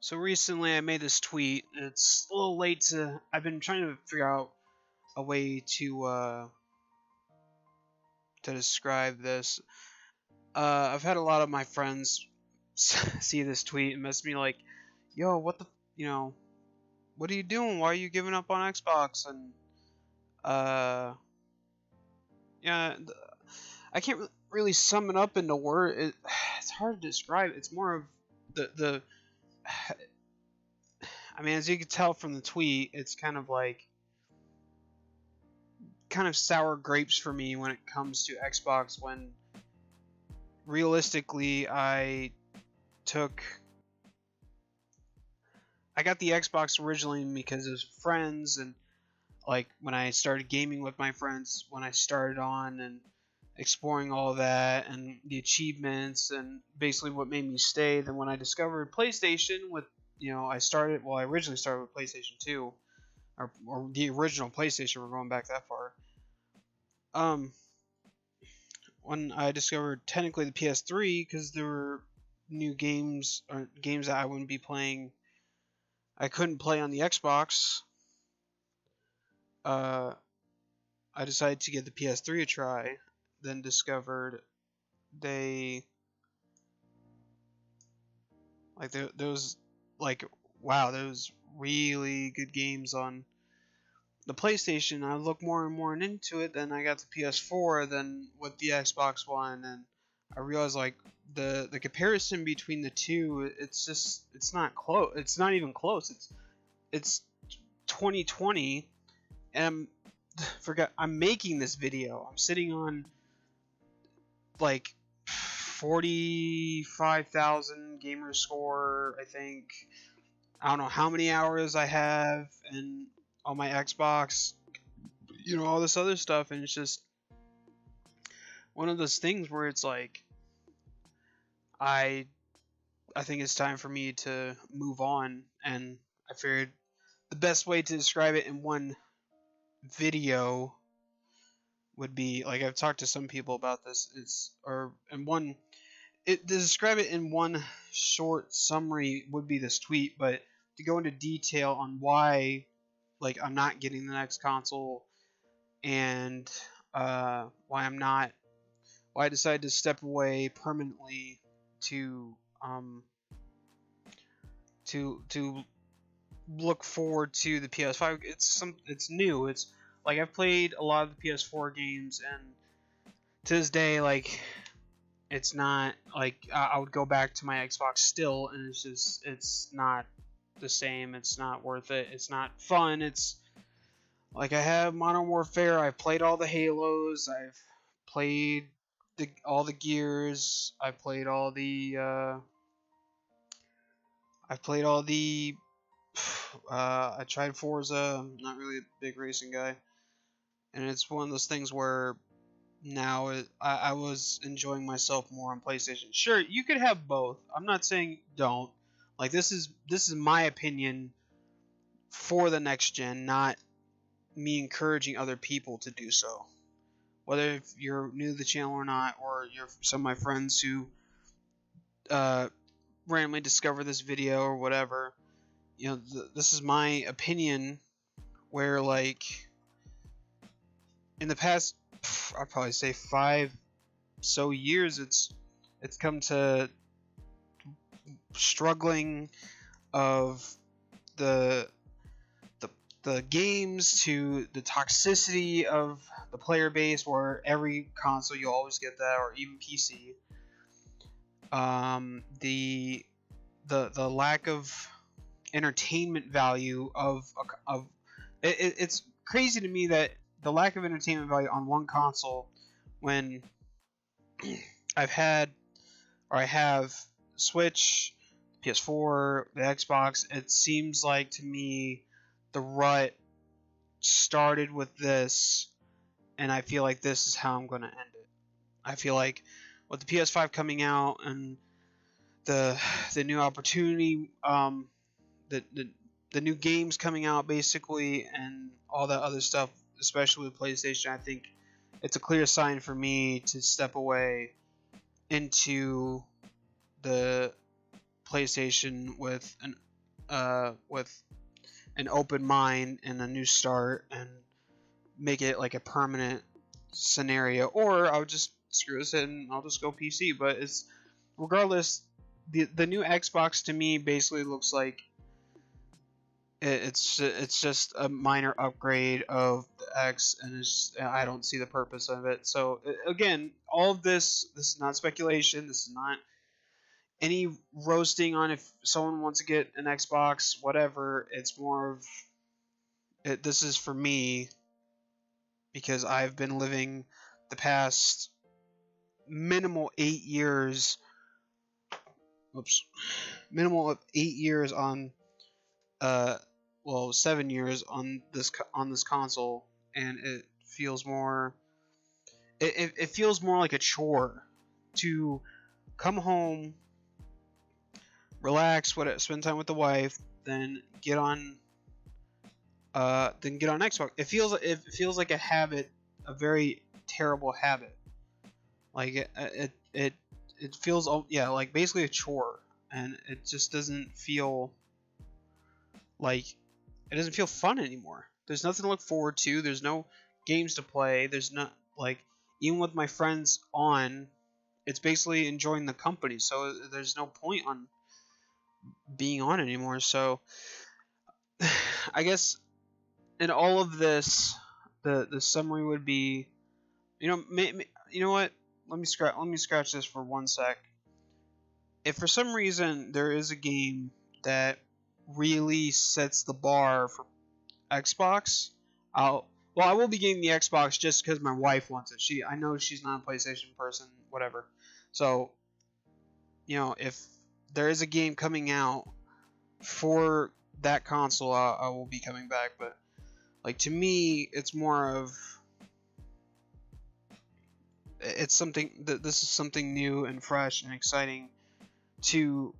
So recently I made this tweet. It's a little late to. I've been trying to figure out a way to describe this. I've had a lot of my friends see this tweet and mess me like, "Yo, what the, what are you doing? Why are you giving up on Xbox?" And uh, yeah, I can't really sum it up into words. It's hard to describe. It's more of the. I mean, as you can tell from the tweet, it's kind of like sour grapes for me when it comes to Xbox, when realistically I got the Xbox originally because of friends, and like when I started gaming with my friends, when I started on and exploring all that and the achievements and basically what made me stay. Then when I discovered PlayStation with I originally started with PlayStation 2, or the original PlayStation. We're going back that far. um when I discovered technically the PS3, because there were new games, or games that I wouldn't be playing, I couldn't play on the Xbox. uh I decided to give the PS3 a try, then discovered they like there was like, wow, there was really good games on the PlayStation. I looked more and more into it. Then I got the PS4, then with the Xbox One, and I realized like the comparison between the two, it's not close. It's not even close. It's 2020, and I'm making this video. I'm sitting on like 45,000 gamer score, I think. I don't know how many hours I have and on my Xbox, all this other stuff, and it's just one of those things where it's like I think it's time for me to move on, and I figured the best way to describe it in one video would be, like, I've talked to some people about this, to describe it in one short summary would be this tweet. But to go into detail on why, like, I'm not getting the next console, and why I decided to step away permanently to to look forward to the PS5. It's new. It's like I've played a lot of the PS4 games, and to this day, like, it's not like I would go back to my Xbox still, and it's not the same. It's not worth it. It's not fun. It's like, I have Modern Warfare. I've played all the Halos. I've played all the Gears. I've played all the. I tried Forza. I'm not really a big racing guy, and it's one of those things where now I was enjoying myself more on PlayStation. Sure, you could have both. I'm not saying don't. Like, this is my opinion for the next gen, not me encouraging other people to do so. Whether if you're new to the channel or not, or you're some of my friends who randomly discover this video or whatever, this is my opinion. Where, like, in the past, I'd probably say 5 years, it's come to struggling of the games, to the toxicity of the player base, where every console you always get that, or even PC. The lack of entertainment value of it's crazy to me that the lack of entertainment value on one console, when I have Switch, PS4, the Xbox. It seems like to me the rut started with this, and I feel like this is how I'm going to end it. I feel like with the PS5 coming out, and the new opportunity, the new games coming out, basically, and all that other stuff, especially with PlayStation, I think it's a clear sign for me to step away into the PlayStation with with an open mind and a new start and make it like a permanent scenario, or I would just screw this in. I'll just go PC. But it's regardless. The new Xbox to me basically looks like it's just a minor upgrade of the X, and I don't see the purpose of it. So again, all of this is not speculation. This is not any roasting on if someone wants to get an Xbox, whatever. It's more of this is for me because I've been living the past minimal 8 years. Oops, minimal of 8 years on uh 7 years on this console, and it feels more it feels more like a chore to come home, relax, spend time with the wife, then get on Xbox. It feels like a habit, a very terrible habit. Like it feels like basically a chore, and it just doesn't feel like it doesn't feel fun anymore. There's nothing to look forward to. There's no games to play. There's not like even with my friends on, it's basically enjoying the company. So there's no point on being on anymore. So I guess in all of this, the summary would be, you know what? Let me scratch this for 1 sec. If for some reason there is a game that really sets the bar for Xbox, I will be getting the Xbox just because my wife wants it. I know she's not a PlayStation person, whatever. So, if there is a game coming out for that console, I will be coming back. But like to me, it's more of it's something that this is something new and fresh and exciting to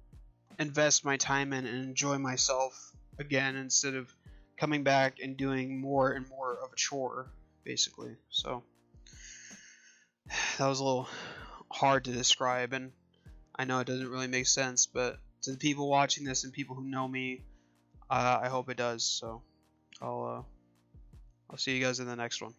invest my time in and enjoy myself again instead of coming back and doing more and more of a chore, basically. So that was a little hard to describe, and I know it doesn't really make sense, but to the people watching this and people who know me, I hope it does. So I'll see you guys in the next one.